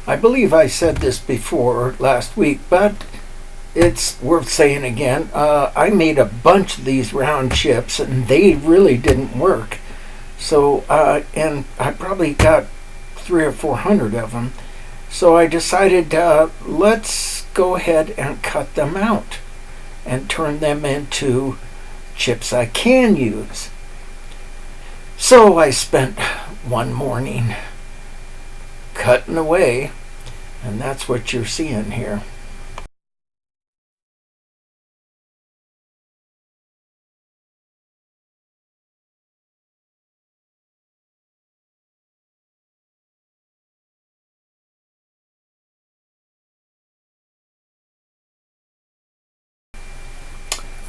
I believe I said this before last week, but it's worth saying again. I made a bunch of these round chips and they really didn't work. So, and I probably got 300 or 400 of them. So I decided, let's go ahead and cut them out and turn them into chips I can use. So I spent one morning cutting away, and that's what you're seeing here.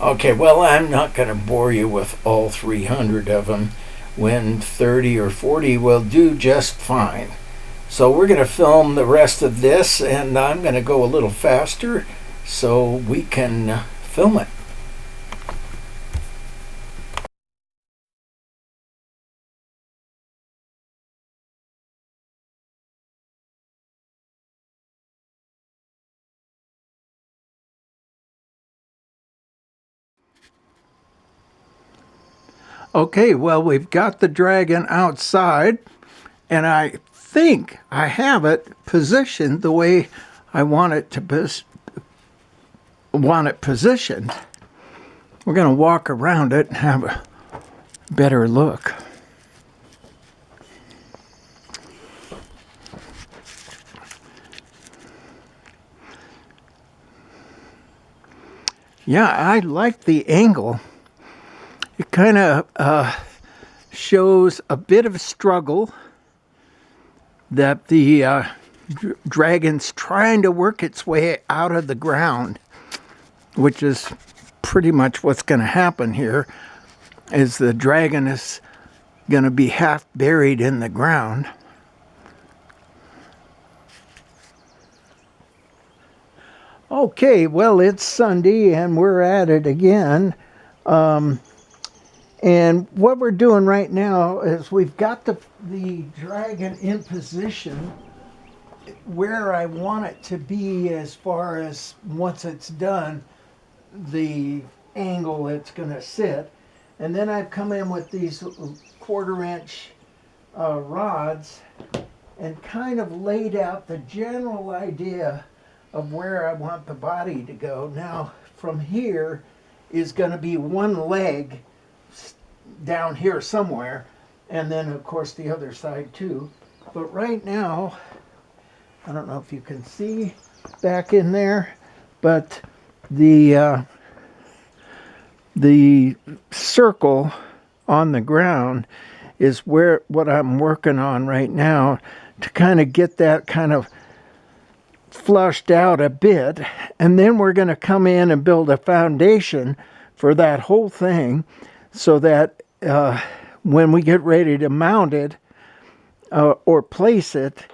Okay, well, I'm not going to bore you with all 300 of them when 30 or 40 will do just fine. So we're going to film the rest of this, and I'm going to go a little faster so we can film it. Okay, well, we've got the dragon outside, and I think I have it positioned the way I want it positioned. We're going to walk around it and have a better look. Yeah, I like the angle. It kind of shows a bit of a struggle that the dragon's trying to work its way out of the ground, which is pretty much what's going to happen here, is the dragon is going to be half buried in the ground. Okay, well, it's Sunday and we're at it again. And what we're doing right now is we've got the dragon in position where I want it to be as far as once it's done, the angle it's going to sit. And then I've come in with these 1/4-inch rods and kind of laid out the general idea of where I want the body to go. Now, from here is going to be one leg down here somewhere, and then of course the other side too. But right now, I don't know if you can see back in there, but the circle on the ground is where what I'm working on right now to kind of get that kind of flushed out a bit, and then we're going to come in and build a foundation for that whole thing so that when we get ready to mount it or place it,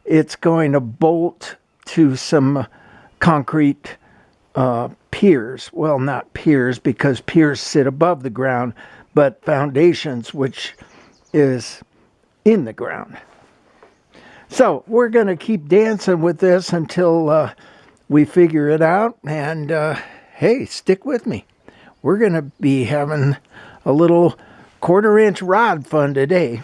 it's going to bolt to some concrete piers. Well, not piers, because piers sit above the ground, but foundations, which is in the ground. So we're going to keep dancing with this until we figure it out. And hey, stick with me. We're going to be having a little 1/4-inch rod fun today.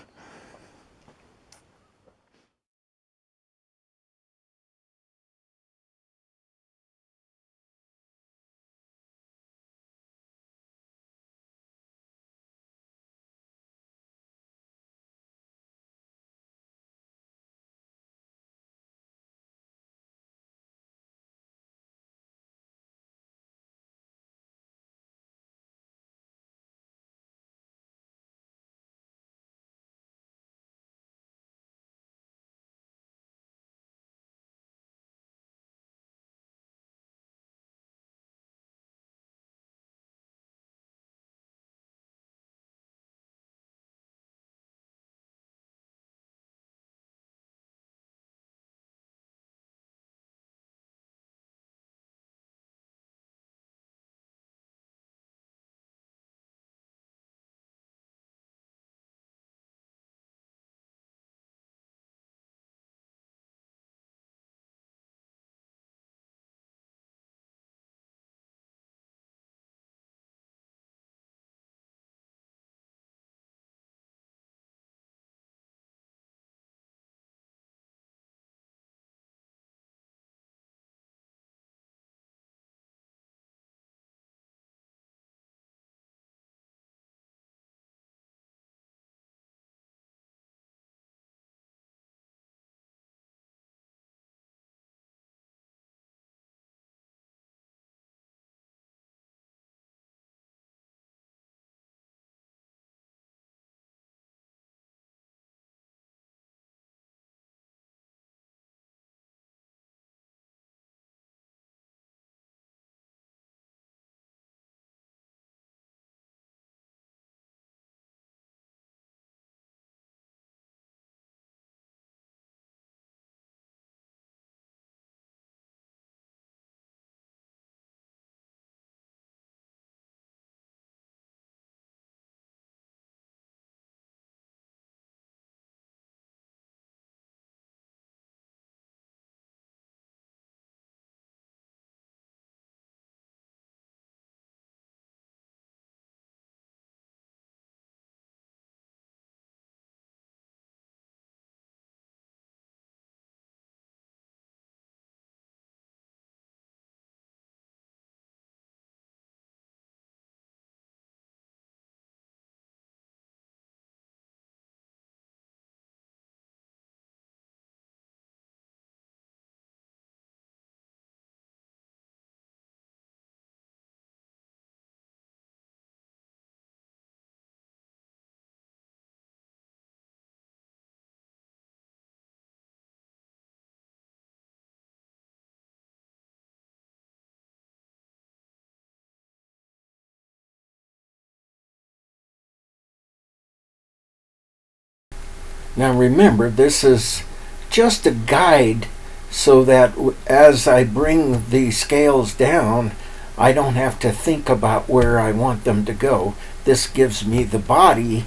Now remember, this is just a guide so that as I bring the scales down, I don't have to think about where I want them to go. This gives me the body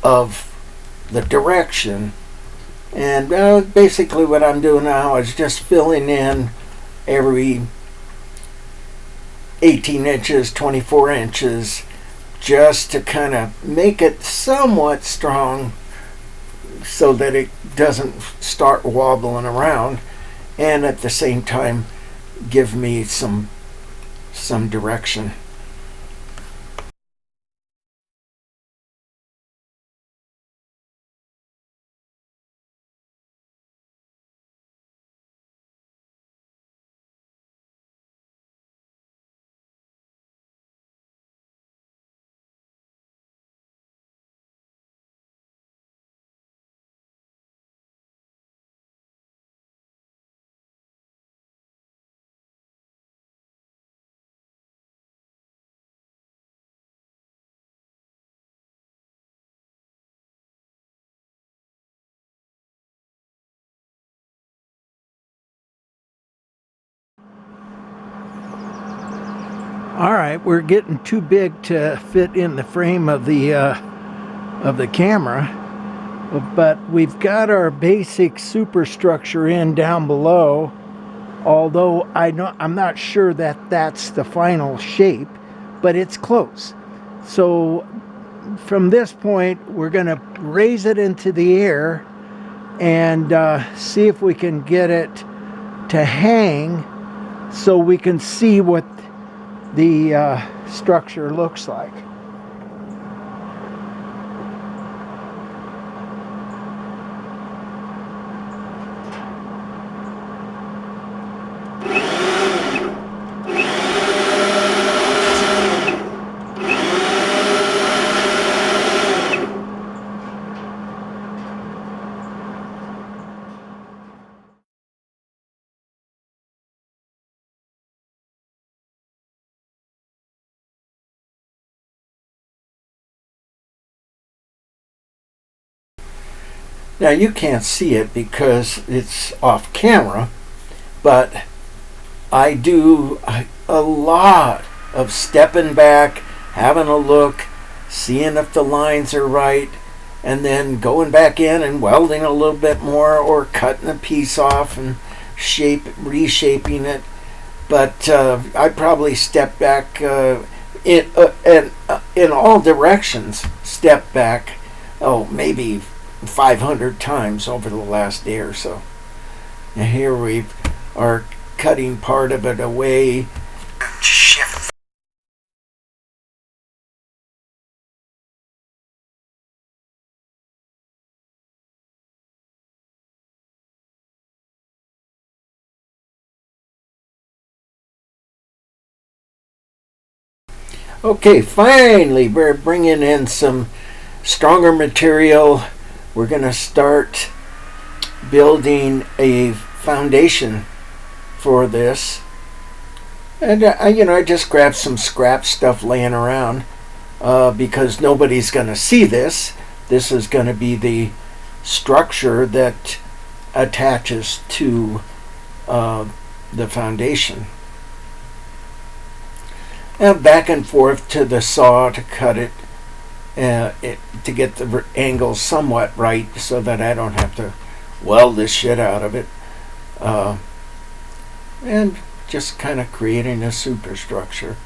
of the direction. And basically what I'm doing now is just filling in every 18 inches, 24 inches, just to kind of make it somewhat strong so that it doesn't start wobbling around, and at the same time give me some direction. All right, we're getting too big to fit in the frame of the camera, but we've got our basic superstructure in down below. Although I'm not sure that that's the final shape, but it's close. So from this point, we're going to raise it into the air and see if we can get it to hang so we can see what the structure looks like. Now you can't see it because it's off camera, but I do a lot of stepping back, having a look, seeing if the lines are right, and then going back in and welding a little bit more or cutting a piece off and reshaping it. But I probably step back in all directions, step back, maybe 500 times over the last day or so. And here we are cutting part of it away. Shift. Okay, finally we're bringing in some stronger material. We're going to start building a foundation for this. And I just grabbed some scrap stuff laying around because nobody's going to see this. This is going to be the structure that attaches to the foundation. And back and forth to the saw to cut it, to get the angles somewhat right so that I don't have to weld this shit out of it. And just kind of creating a superstructure.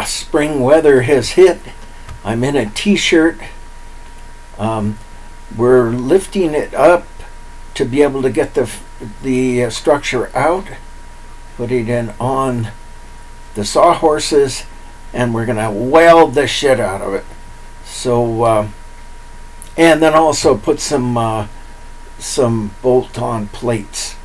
Spring weather has hit. I'm in a t-shirt. We're lifting it up to be able to get the structure out, putting it on the sawhorses, and we're gonna weld the shit out of it. So, and then also put some bolt-on plates.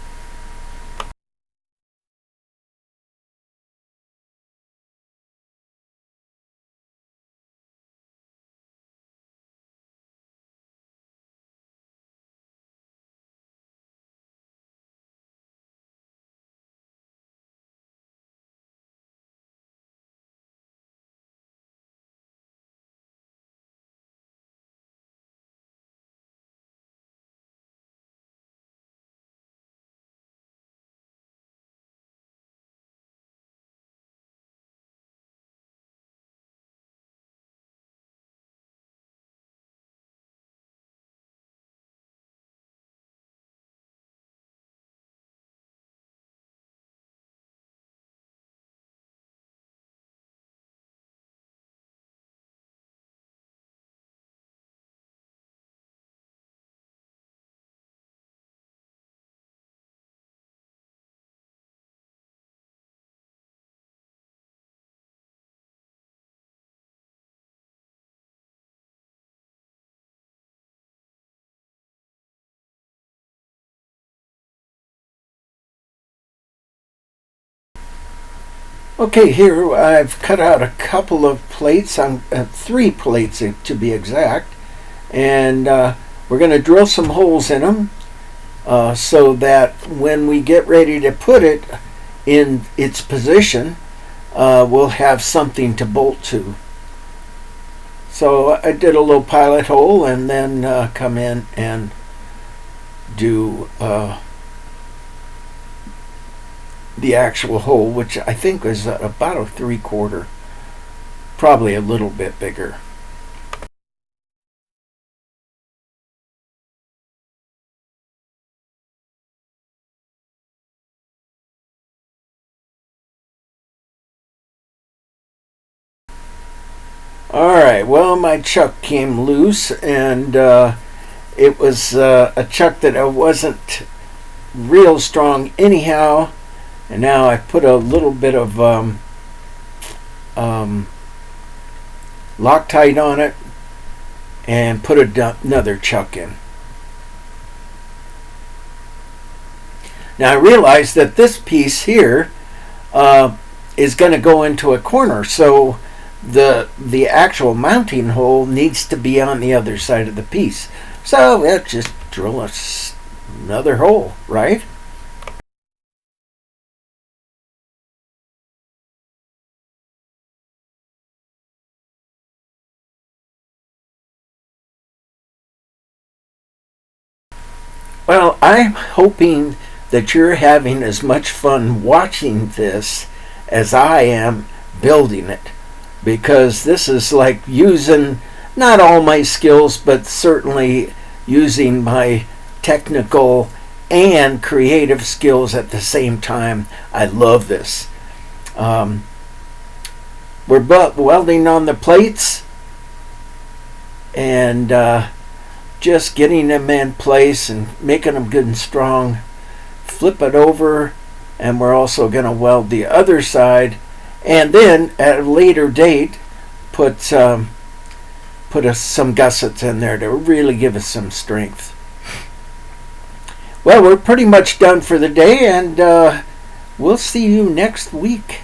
Okay, here I've cut out a couple of plates, 3 plates to be exact, and we're going to drill some holes in them so that when we get ready to put it in its position, we'll have something to bolt to. So I did a little pilot hole and then come in and do the actual hole, which I think is about a 3/4, probably a little bit bigger. Alright, well, my chuck came loose, and it was a chuck that wasn't real strong anyhow, and now I put a little bit of Loctite on it and put another chuck in. Now I realize that this piece here is going to go into a corner, so the actual mounting hole needs to be on the other side of the piece. So let's just drill another hole, right? Well, I'm hoping that you're having as much fun watching this as I am building it, because this is like using not all my skills, but certainly using my technical and creative skills at the same time. I love this. We're welding on the plates and just getting them in place and making them good and strong. Flip it over, and we're also going to weld the other side, and then at a later date put some gussets in there to really give us some strength. Well, we're pretty much done for the day, and we'll see you next week.